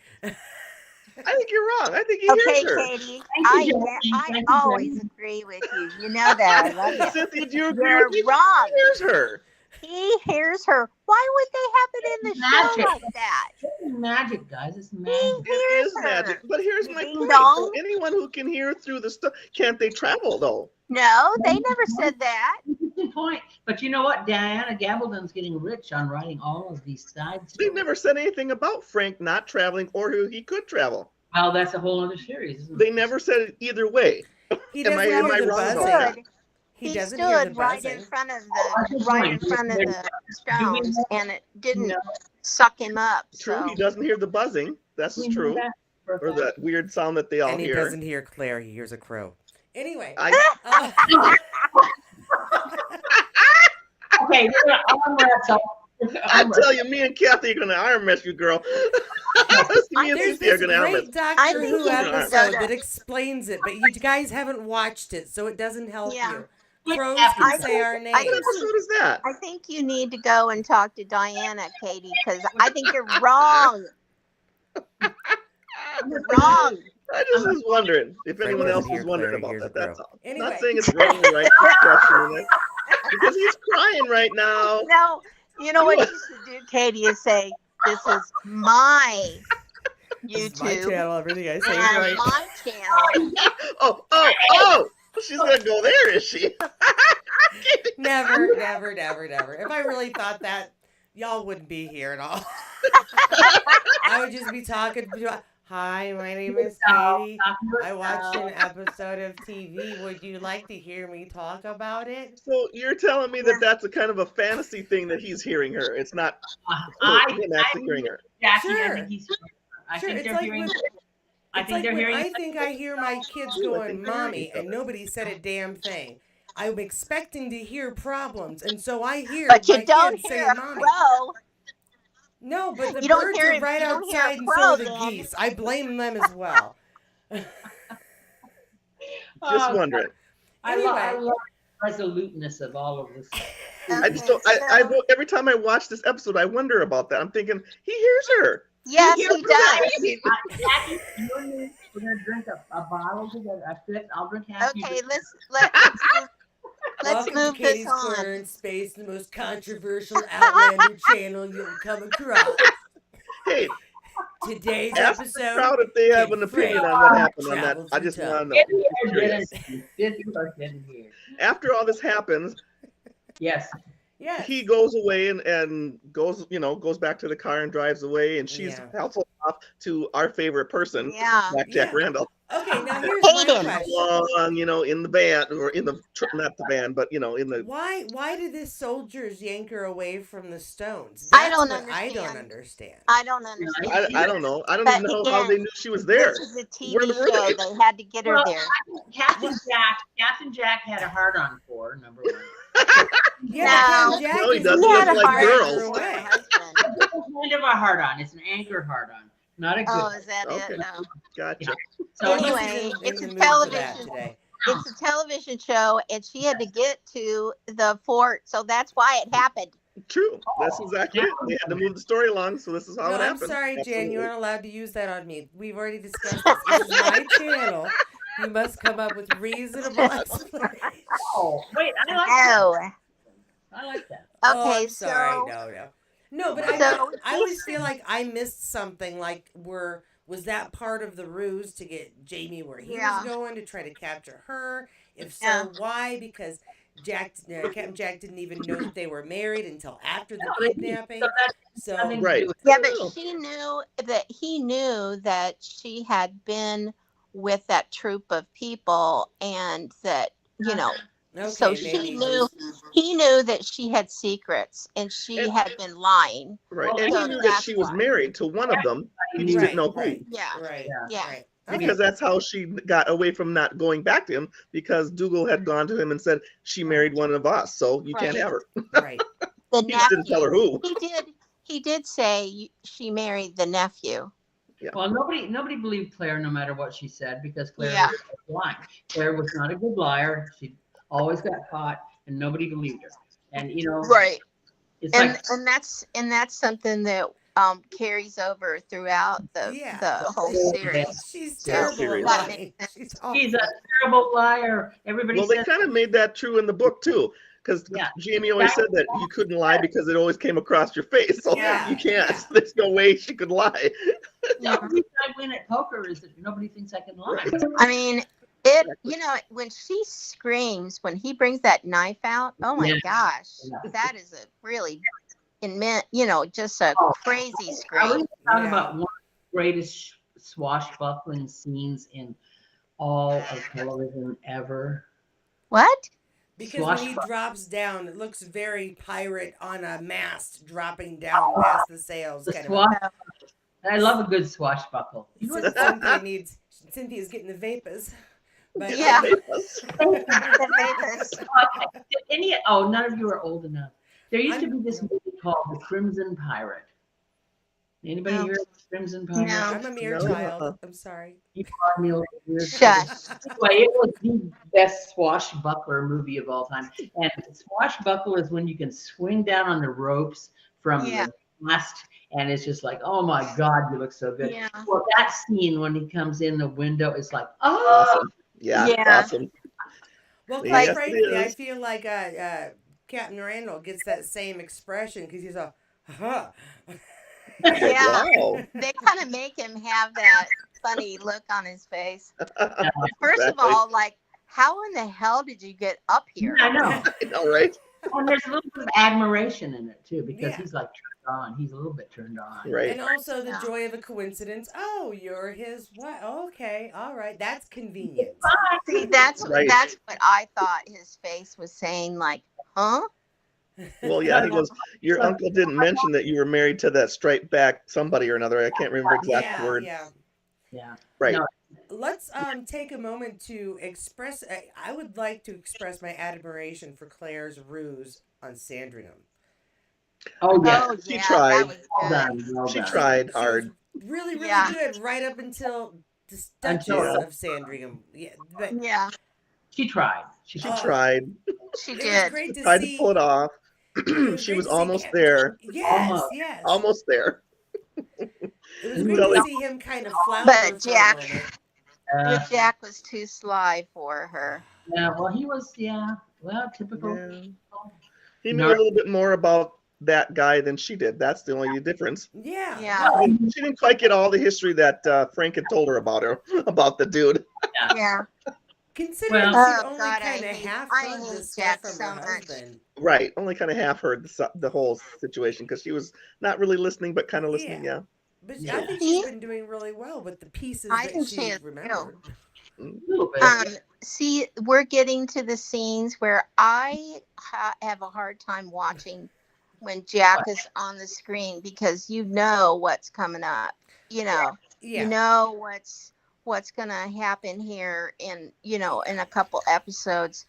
I think you're wrong. I think he Okay, hears her. Katie. Thank you, I Jackie. Thank you, always agree with you. You know that. I love you. Cynthia, do you agree You're with me? wrong. He hears her. He hears her. Why would they have it in the show Magic. like that? It's magic, guys. It's He magic. It hears is her. magic. But here's my Ding point. dong. So anyone who can hear through the stuff, can't they travel though? No, they never said that. Good point. But you know what? Diana Gabaldon's getting rich on writing all of these side They stories. never said anything about Frank not traveling or who he could travel. Well, that's a whole other series, isn't They it? never said it either way. He Am doesn't I- hear am I the wrong about buzzing. that? He He doesn't hear the stood right in buzzing. front of That's the his right in point. front of the stones, and it didn't No. suck him up. True, So he doesn't hear the buzzing. That's We know true. that for a Or fact. that weird sound that they all And he hear. doesn't hear Claire. He hears a crow. Anyway. I uh, Okay, arm wrestle. I tell you, me and Kathy are gonna arm wrestle you, girl. me and There's Cynthia are this gonna arm great wrestle. Doctor think Who you need to episode go that to- explains it, but you guys haven't watched it, so it doesn't help Yeah. you. What Crows happened? can say our I What names. think- episode is that? I think you need to go and talk to Diana, Katie, because I think you're wrong. You're wrong. I just was wondering if Frank anyone doesn't else hear was wondering Claire, he about hears that. a That's crow. all. Anyway. Not saying it's wrong or right. Just questioning it. Because he's crying right now. No, you know what you should do, Katie, is say, "This is my This is my YouTube channel. Everything I say is and right. my channel." Oh! She's gonna go there, is she? Never, never, never, never. If I really thought that, y'all wouldn't be here at all. I would just be talking. Hi, my name is No, Katie. not I watched an yourself. episode of TV. Would you like to hear me talk about it? So you're telling me that Yeah. that's a kind of a fantasy thing that he's hearing her. It's not him I actually agree hearing with her. Jackie. I think Sure. he's. I Sure. think It's they're like hearing. when I it's think like they're when hearing. I think I hear my kids Ooh, I going, think they're hearing "Mommy," each and other. nobody said a damn thing. I'm expecting to hear problems, and so I hear But you my don't kids hear say, a "Mommy." crow. No, but the You don't birds hear are him. right You don't hear a outside, and so are crow the then. geese. I blame them as well. Just Oh, wondering. I Anyway, love the resoluteness of all of this. I just Okay, don't. so Every time I watch this episode, I wonder about that. I'm thinking he hears her. You yes, hear he from that? does. Jackie, you and me, we're gonna drink a bottle together. A fifth. I'll drink half. You Okay, drink. let's welcome to move this Katie's on. Corner in Space, the most controversial Outlander channel you'll come across. Hey, Today's ask the episode: crowd if they have Can an opinion Frank on what happened on that. travel I through just want to time? know. Did he Just or curious. didn't he? Did he or didn't he? After all this happens, Yes. Yes. he goes away and goes, goes back to the car and drives away, and she's Yeah. helpful off to our favorite person, Yeah, Jack Yeah. Randall, Okay, now here's my Hayden. question. along, in the van or not the van, but in the Why did the soldiers yank her away from the stones? I That's don't what I don't understand. understand. I don't No, understand I either. don't know. I don't even But know how they again, knew she was this there. is a Where TV were show. they? They had to get her well, there. Captain What? Jack had a heart on for her, number one. Yeah, but Captain No, Jack No, he is doesn't. he He had doesn't a like heart drag on her girls. for her away. husband. It's kind of a heart on. It's an anchor heart on, not a good. Oh, is that Okay. it? No. Gotcha. So Unless anyway, he's Anyway, in it's the a mood for that television. today. It's a television show, and she had to get to the fort, so that's why it happened. True. That's exactly it. They had to move the story along, so this is how No, it I'm happened. sorry, Jan. You Absolutely. aren't allowed to use that on me. We've already discussed this. This is my channel. You must come up with reasonable explanations. oh wait, I like that. Oh, I like that. Oh, okay. I'm sorry. So, No. No, but so I always feel like I missed something. Like, was that part of the ruse to get Jamie where he yeah, was going to try to capture her? If so, yeah. why? Because Captain Jack didn't even know that they were married until after the No, they didn't. kidnapping. So that's So, nothing to Right. do with Yeah, I but know. she knew that he knew that she had been with that troop of people, and that so okay, maybe just he knew that she had secrets, and she And had been lying. right. Well, And he So knew that that's she was why. married to one of them. He just didn't know who. right, Yeah, right, yeah. right. Okay. Because that's how she got away from not going back to him, because Dougal had gone to him and said, she married one of us, so you can't Right. have her. Right. The He just didn't tell her nephew. who. He did say she married the nephew. Well, nobody believed Claire, no matter what she said, because Claire Yeah. was lying. Claire was not a good liar. She always got caught, and nobody believed her. And Right. it's And like that's something that carries over throughout Yeah. the whole series. She's Yeah. terrible at Serious. That lying. makes sense. She's she's a awful. terrible liar. Everybody Well, they says kind of made that true in the book too, because Yeah. Jamie always said that you couldn't lie because it always came across your face. So Yeah. you can't. Yeah. There's no way she could lie. the only reason I win at poker is that nobody thinks I can lie. I mean, when she screams, when he brings that knife out, oh my Yeah. gosh, Yeah. that is a really just a Oh. crazy I was scream. talking Yeah. about one of the greatest swashbuckling scenes in all of television ever. What? Because when he Swashbuckling. drops down, it looks very pirate on a mast dropping down past the sails. The Kind swash. I love a good swashbuckle. You know what? Cynthia's getting the vapors. But Yeah. Okay. None of you are old enough. There used to be this movie called The Crimson Pirate. Anybody No. hear of The Crimson Pirate? No. I'm a mere No. child. I'm sorry. You are me over here. Shush. Anyway, it was the best swashbuckler movie of all time. And swashbuckle is when you can swing down on the ropes from Yeah. the mast, and it's just like, oh my God, you look so good. Yeah. Well, that scene when he comes in the window is like, oh, Awesome. Yeah. Yeah. Awesome. Well, quite Yes, it frankly, I is. feel like Captain Randall gets that same expression because he's a, huh. Yeah. Wow. They kind of make him have that funny look on his face. First of Exactly. all, like, how in the hell did you get up here? I know. I know, right? And there's a little bit of admiration in it too, because Yeah. he's like on. He's a little bit turned on. Right. And also the Yeah. joy of a coincidence. Oh, you're his what? Okay, all right. That's convenient. See, Right. that's what I thought his face was saying, like, huh? Well, No, yeah, he no. goes, your So, uncle didn't mention that you were married to that striped back somebody or another. I can't remember exact Yeah, words. yeah. yeah. Right. No. Let's take a moment to express. I would like to express my admiration for Claire's ruse on Sandringham. Oh yeah. Oh She yeah, that tried. was Well good. done. Well She done. tried She was hard. really, really Yeah, good right up until the Until Duchess Yeah. of Sandringham. Yeah, but yeah, she tried. She She tried. oh, tried. she it was did. great She to tried to pull see. it off. It was She great was to see. almost there. Yes, Almost. yes. Almost there. It was And great we, to Until see him kind of But flounder for a Jack, moment. uh, but Jack was too sly for her. yeah. Well, he was. Yeah. Well, typical. yeah. He knew a Nar- little bit more about that guy than she did. That's the only difference. Yeah, Yeah, well, She didn't quite get all the history that Frank had told her about the dude. yeah. considering Well, she'd Oh only God, kind of half I heard hate this stuff Jack from so her much. husband. Right. Only kind of half heard the whole situation because she was not really listening, but kind of Yeah, listening. Yeah. but I yeah. think she's See, been doing really well with the pieces I that think she she is too. remembered. Mm. A little bit. Um, see, we're getting to the scenes where I have a hard time watching when Jack is on the screen because you know what's coming up. You know, you Yeah, know what's gonna happen here in in a couple episodes.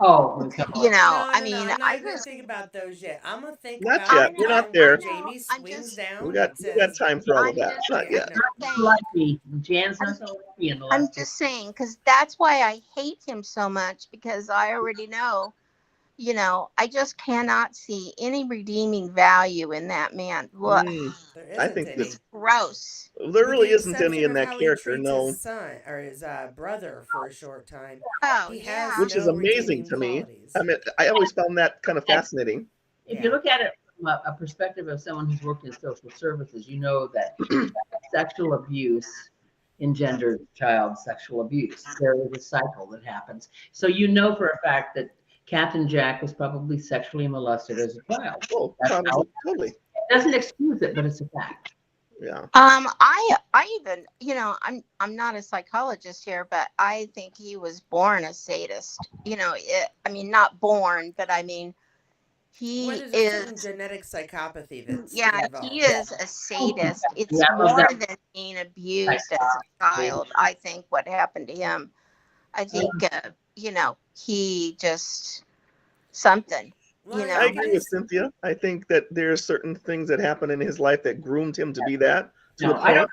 Oh, we come on. no, I no, no. mean, I'm not I even gonna just think about those yet. I'm gonna think Not about yet. I the We're know, not time I where there. know. Jamie I'm swings just We down got and we got says, time for all of I'm that. just Not "Yeah, yet. no, Not saying. like me. Jan's not I'm so lucky in the I'm last two. just saying because that's why I hate him so much because I already know. I just cannot see any redeeming value in that man. Look, Mm, there I isn't think he's any." this gross. there With the really isn't any exception in of that how he character. treats his No, son or his brother for a short time, Oh he has yeah, which is no amazing redeeming to me. qualities. I mean, I always found that kind of fascinating. If you Yeah, look at it from a perspective of someone who's worked in social services, you know that sexual abuse engenders child sexual abuse. There is a cycle that happens. So you know for a fact that Captain Jack was probably sexually molested as a child. Oh, That's how probably totally. it doesn't excuse it, but it's a fact. Yeah. I even I'm not a psychologist here, but I think he was born a sadist. I mean not born, but I mean well, he there's a certain is. genetic psychopathy that's Yeah, he involved. is a sadist. Yeah, It's of more that than being type. abused as a child. I think what happened to him. I think he just something. Well, You I I know. think it agree with is. Cynthia. I think that there's certain things that happen in his life that groomed him to be that to a No, I don't. point.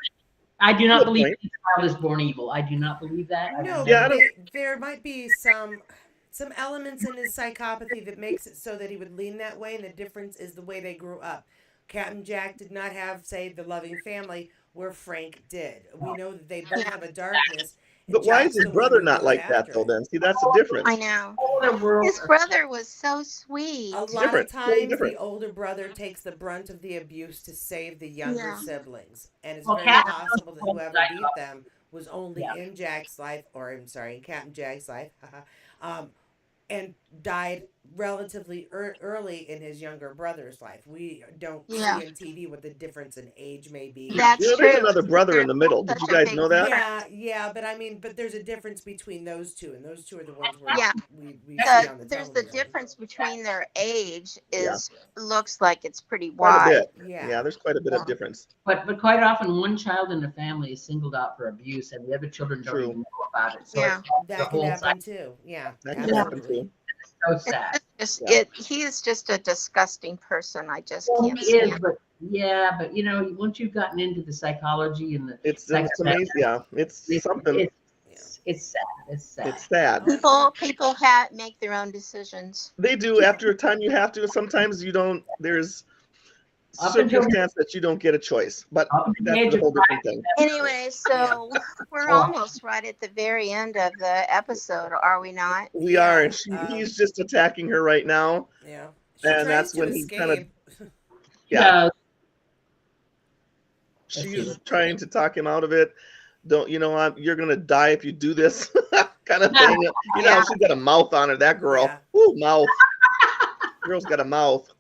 I do To not a believe point. the child is born evil. I do not believe that. I No, do Yeah, never. I but don't. there might be some elements in his psychopathy that makes it so that he would lean that way, and the difference is the way they grew up. Captain Jack did not have, say, the loving family where Frank did. We know that they both Yeah, have a darkness, and But why is Jack's his the one brother who not goes like that after though? it. Then see, that's the I difference. know. Older world. His brother was so A sweet. lot of Different, totally times, the different. older brother takes the brunt of the abuse to save the younger Yeah, siblings, and it's Well, very Captain yeah, possible that was whoever like, beat them was only yeah. in Jack's life, or I'm sorry, in Captain Jack's life, um, and died relatively early in his younger brother's life. We don't yeah. see in TV what the difference in age may be. You That's know, there's true. another brother There's in the middle. Did you such a guys big know that? Yeah, difference. yeah, but I mean, but there's a difference between those two, and those two are the ones where Yeah, we see on the there's the television. difference between their age Yeah, is looks like it's pretty quite a wide. bit. Yeah, Yeah, there's quite a bit of Yeah, difference. But quite often one child in the family is singled out for abuse, and the other children don't True. even know about it. So it's yeah, the that can whole cycle. happen too. Yeah, That can yeah. happen absolutely. too. So It's sad. just Yeah. it. He is just a disgusting person. I just Well, can't he is, stand. but yeah, but once you've gotten into the psychology and the It's psychometrics, amazing. Yeah, it's something. Yeah. it's sad. It's sad. It's sad. Well, I think People have make their own decisions. They do. After a time, you have to. Sometimes you don't. There's Up until circumstance that you don't get a choice, but up until the that's age a of whole 5, different thing. Anyway, yeah, so we're oh, almost right at the very end of the episode, are we not? We are, yeah, and he's just attacking her right now, yeah. She and tries that's to when he kind of, escape. yeah, no, let's see. she's trying to talk him out of it. Don't you know? You're gonna die if you do this, kind of thing. You know, Yeah, she's got a mouth on her. That girl, Yeah, ooh, mouth. Girl's got a mouth.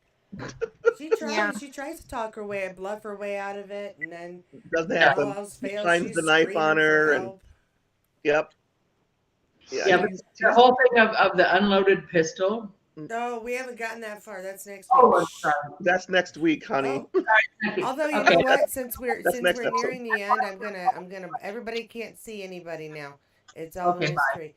She Yeah. tries. She tries to talk her way, bluff her way out of it, and then Doesn't when all happen. else He fails, shines she's the knife on screaming for her, and help. yep, yeah, Yeah, but the whole thing of the unloaded pistol. No, we haven't gotten that far. That's next week. Oh, I'm Shh. sorry. that's next week, honey. Oh, Okay. although you Okay. know what, since we're That's since next we're episode. nearing the end, I'm gonna. Everybody can't see anybody now. It's all a Okay. Bye. mystery.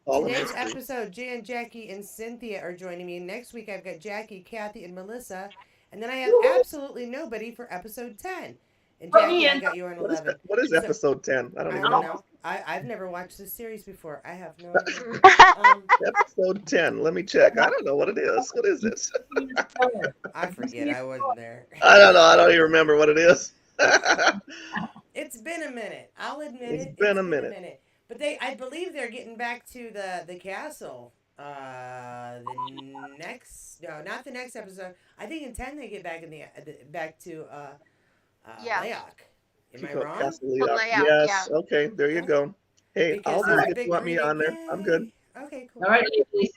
All a Today's mystery. episode, Jan, Jackie, and Cynthia are joining me. Next week, I've got Jackie, Kathy, and Melissa, and then I have absolutely nobody for episode 10. And Put me Jackie, I in. got you on What is 11. that? What is So episode 10? I don't I even don't know. know. I've never watched this series before. I have no idea. Episode 10. Let me check. I don't know what it is. What is this? I forget. I wasn't there. I don't know. I don't even remember what it is. It's been a minute. I'll admit It's it. been It's a been a minute. minute. But I believe they're getting back to the castle. The next, no, not the next episode. I think in 10 they get back in the back to Yeah. Layok. Am I Chico wrong? Castle Leadoff. Layout, Yes. Okay. There you go. Hey, Because I'll do there's it a if big you want me greeting. on there. I'm good. Yay. Okay, cool. All right, ladies.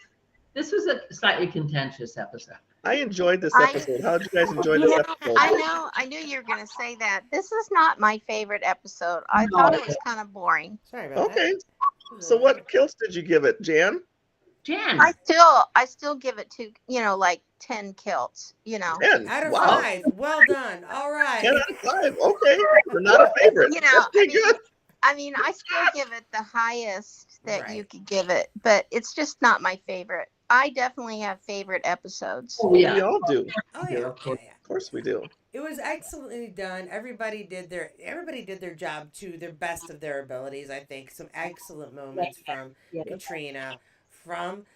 This was a slightly contentious episode. I enjoyed this I- episode. How did you guys enjoy You this know, episode? I knew you were going to say that. This is not my favorite episode. I thought it was kind of boring. Sorry about Okay. that. So what kills did you give it, Jan? Jan. I still give it to, like 10 kilts, 10. Out of Wow. 5. Well done. All 10 right. out of 5. Okay. You're not a favorite. That's pretty good. I still give it the highest that you Right. could give it, but it's just not my favorite. I definitely have favorite episodes. Oh, We yeah. all do. Oh Yeah, yeah. of course. Yeah, yeah. Of course we do. It was excellently done. Everybody did their job to the best of their abilities. I think some excellent moments from Yeah. Katrina, from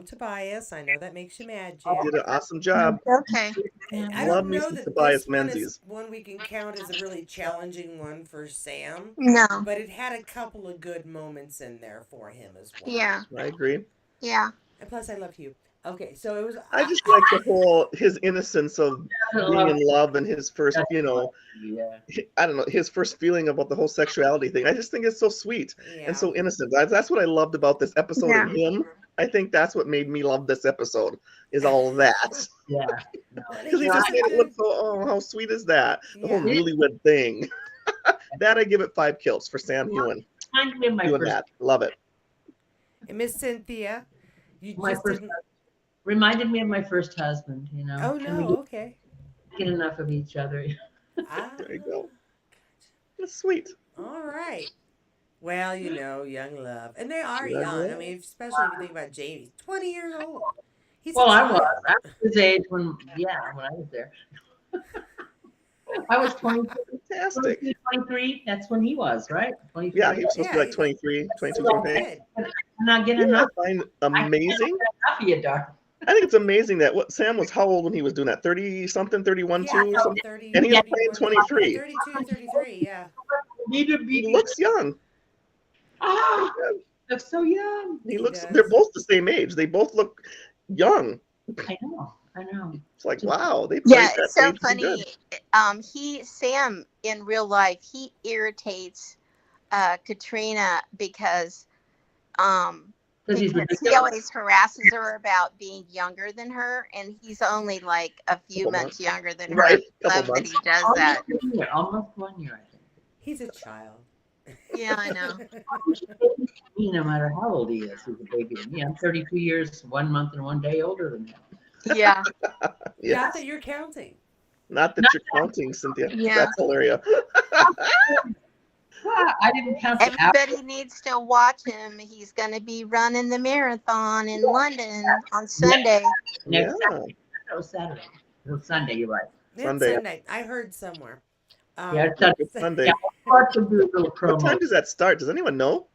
Tobias. I know that makes you mad, You Jan. did an awesome job. Okay. I Love don't me know some that Tobias this one Menzies. is one we can count as a really challenging one for Sam, No. but it had a couple of good moments in there for him as well. Yeah. I agree. Yeah. And plus, I love you. Okay, so it was. I just like the whole his innocence of being in love and his first, Yeah. I don't know, his first feeling about the whole sexuality thing. I just think it's so sweet Yeah. and so innocent. That's what I loved about this episode and him. I think that's what made me love this episode is all that. Yeah. No. Because he just made it look so, oh, how sweet is that? The whole Yeah. newlywed thing. That I give it 5 kills for Sam Hewen. Reminded me of my Doing first. that. Love it. And Miss Cynthia, you My just first didn't. Reminded me of my first husband. Oh And we no. Okay. get enough of each other. Ah, There you go. That's sweet. all right. Well, young love, and they are Young young. I love. mean, especially if you think about Jamie, 20 years old. He's Well, a I child. was. I was his age when I was there. I was 22, Fantastic. 23. That's when he was, right? 23. Yeah, he was supposed to be like Yeah, 23, 22, So 23. good. I'm not getting You know enough. what I find amazing? Enough of you, darling. I think it's amazing that what Sam was how old when he was doing that? 30 something, 31, Yeah, 2 or something? 30, And he was 31, playing 23. 32, 33, yeah. Need to He be. looks young. Ah, that's so young. He looks does. they're both the same age. They both look young. I know. It's like wow, they played Yeah, that it's so age pretty funny. good. Sam in real life, he irritates Katrina because Because he's he ridiculous. always harasses her about being younger than her, and he's only like a few Couple months younger than her. Right, I couple love that months. he does that. Almost 1 year, I think. He's a child. Yeah, I know. No matter how old he is, he's a baby to me. I'm 32 years, 1 month, and 1 day older than him. Yeah. Yeah. Not that you're counting. Not that you're counting, Cynthia. Yeah. That's hilarious. I didn't count the hours. Everybody needs to watch him. He's going to be running the marathon in London on Sunday. Yeah. Next Saturday. That was Saturday. It was Sunday, you're right. It's Sunday. Sunday. I heard somewhere. Yeah, it's Sunday. Sunday. Yeah, we'll start to do a little What time promo. does that start? Does anyone know?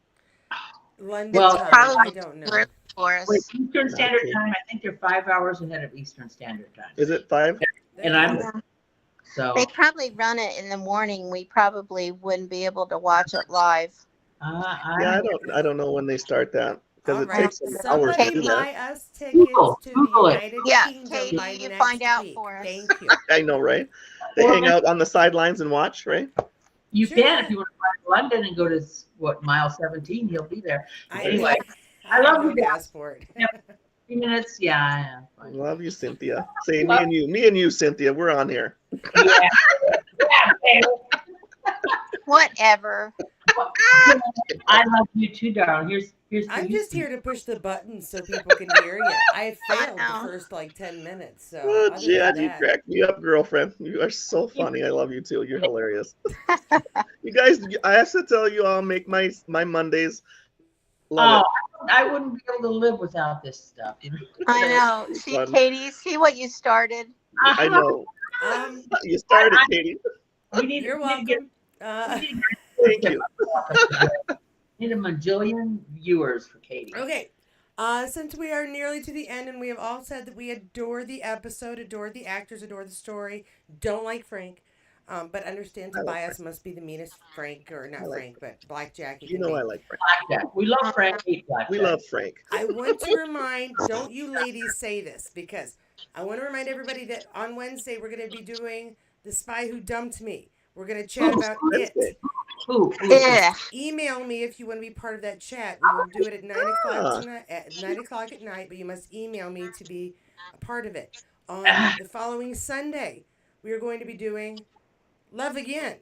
London Well, time. Probably I don't know. early for us. Wait, Eastern Standard Okay. Time, I think they're 5 hours ahead of Eastern Standard Time. Is it 5? And I'm Yeah. so They probably run it in the morning. We probably wouldn't be able to watch it live. Yeah, I don't know when they start that because All it right. takes some hours to Somebody do that. buy us tickets Google- to Google the it. United Yeah, Kingdom Katie, by you next find out week. for us. Thank you. I know, right? They hang out on the sidelines and watch, right? You Sure. can if you want to fly to London and go to mile 17, you'll be there. I Anyway, I I love have no you guys. passport. 3 minutes. Yeah, yeah. Fine. Love you, Cynthia. Say Love me and you, Cynthia. We're on here. you. Yeah. Yeah, babe. Whatever. Well, I love you too, darling. Here's to I'm you. just here to push the buttons so people can hear you. I I failed the know. first like 10 minutes. So, Oh, other than Jen, you that, crack me up, girlfriend. You are so funny. I love you too. You're hilarious. You guys, I have to tell you, I'll make my Mondays. Love Oh, it. I wouldn't be able to live without this stuff. I So, know. It's See, fun. Katie, see what you started? I uh-huh. know. um, You started, Katie. you're We need to get welcome. we Uh, need to get Thank viewership you. up today. We need a majillion viewers for Katie. okay. Since we are nearly to the end and we have all said that we adore the episode, adore the actors, adore the story, don't like Frank, but understand I like Frank. Tobias must be the meanest Frank, or I not like Frank, Frank. but Black Jack he You can know I be. like Frank. Blackjack. We love Frank. Hate We Blackjack. love Frank. I want to remind, don't you ladies say this, because I want to remind everybody that on Wednesday we're going to be doing The Spy Who Dumped Me. We're going to chat Who? about it. Wednesday. Who? Yeah. Email me if you want to be part of that chat. We will do it at 9 o'clock Ah, tonight, at 9 o'clock at night, but you must email me to be a part of it. On Ah, the following Sunday, we are going to be doing Love Again.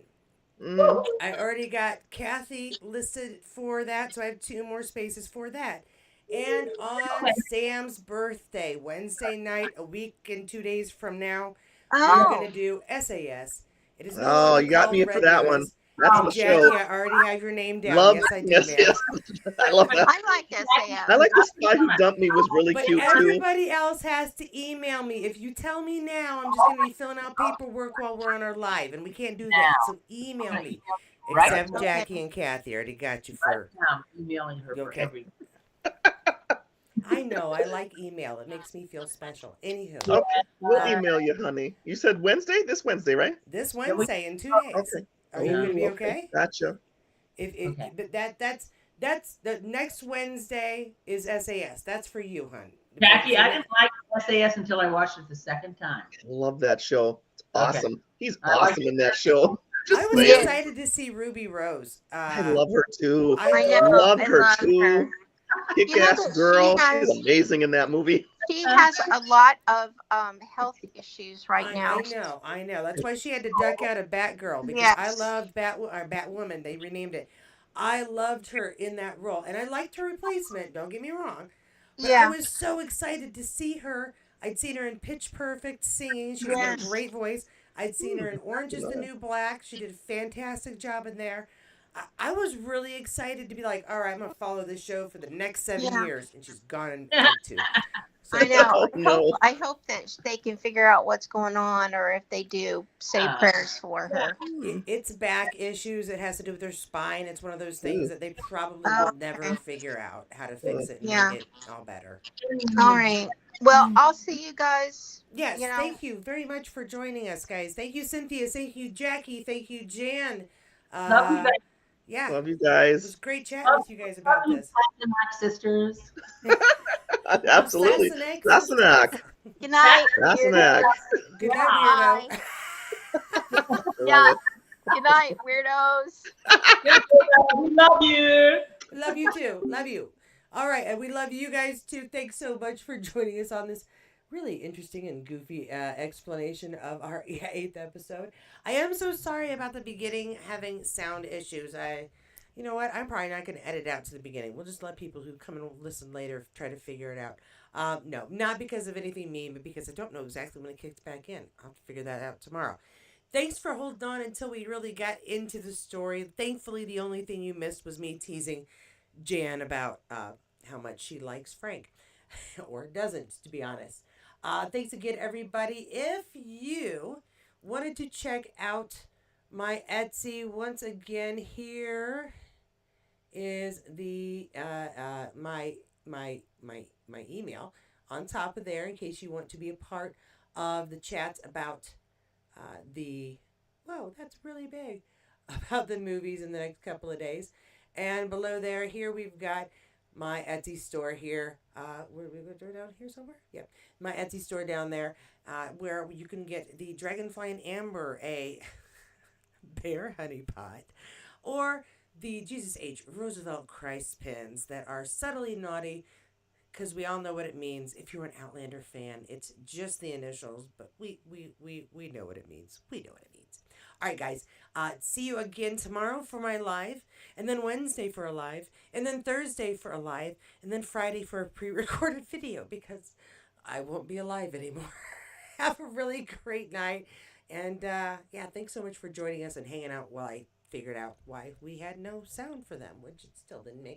mm, I already got Kathy listed for that, so I have two more spaces for that. And on okay. Sam's birthday, Wednesday night, a week and 2 days from now, we are going to Oh. do SAS. It is no oh, longer you got called me for Red that one. Notice. That's And the show. Jackie, I already have your name down. Love. Yes, I do, Yes, ma'am. yes. I love that. I like I SAS. like the spy who dumped me was really But cute too. everybody else has to email me. If you tell me now, I'm just going to be filling out paperwork while we're on our live, and we can't do that. So email me. Right Except now, Okay. Jackie and Kathy, I already got you right for. now, I'm emailing her for Okay. every. I know. I like email. It makes me feel special. Anywho, Yeah. Okay, we'll uh, email you, honey. You said Wednesday? This Wednesday, right? this Yeah, we, Wednesday in 2 days. Okay. Are you going to be Oh, okay. okay? Gotcha. If okay. but that's the next Wednesday is SAS. That's for you, hon. Jackie, So I didn't like SAS until I watched it the second time. Love that show. It's Okay. awesome. He's I like awesome in that show. I Just was saying. Yeah. excited to see Ruby Rose. I love her too. I I adore know. Love I her. her love her. too. Kick You know ass that girl. She's amazing in that movie. she has a lot of health issues right I now. know, I know. That's why she had to duck out of Batgirl because I Yes. loved Batwoman. They renamed it. I loved her in that role, and I liked her replacement. Don't get me wrong, but I Yeah. was so excited to see her. I'd seen her in Pitch Perfect singing. She's got a Yes. great voice. I'd seen her in Orange is Love the it. New Black. She did a fantastic job in there. I was really excited to be like, all right, I'm gonna follow this show for the next 7 years, and she's gone in like two. I So know. Oh no. I hope that they can figure out what's going on, or if they do, say prayers for her. it's back issues. It has to do with her spine. It's one of those things Mm, that they probably Oh, will never okay. figure out how to fix it and Yeah. make it all better. All right. Well, I'll see you guys. Yes, You know. thank you very much for joining us, guys. Thank you, Cynthia. Thank you, Jackie. Thank you, Jan. Love you Uh, guys. yeah, love you it was guys. great chatting Love, with you guys love about you, this. Platinum sisters. Love Absolutely. Sassenach Sassenach. sisters. Good night. Sassenach. Good Yeah. night, weirdo. I Yeah. love it. Good night, weirdos. We love you. Love you too. Love you. All right, and we love you guys too. Thanks so much for joining us on this really interesting and goofy explanation of our eighth episode. I am so sorry about the beginning having sound issues. You know what? I'm probably not going to edit out to the beginning. We'll just let people who come and listen later try to figure it out. No, not because of anything mean, but because I don't know exactly when it kicks back in. I'll have to figure that out tomorrow. Thanks for holding on until we really got into the story. Thankfully, the only thing you missed was me teasing Jan about how much she likes Frank, or doesn't, to be honest. Thanks again, everybody. If you wanted to check out my Etsy, once again, here is the my email on top of there in case you want to be a part of the chats about the whoa, that's really big about the movies in the next couple of days. And below there, here we've got my Etsy store here. Where we go down here somewhere? Yeah, my Etsy store down there, where you can get the Dragonfly and Amber, a bear honey pot, or the Jesus H. Roosevelt Christ pins that are subtly naughty, because we all know what it means. If you're an Outlander fan, it's just the initials, but we know what it means. We know what it means. All right, guys. See you again tomorrow for my live, and then Wednesday for a live, and then Thursday for a live, and then Friday for a pre-recorded video because I won't be alive anymore. Have a really great night, and yeah, thanks so much for joining us and hanging out while I figured out why we had no sound for them, which it still didn't make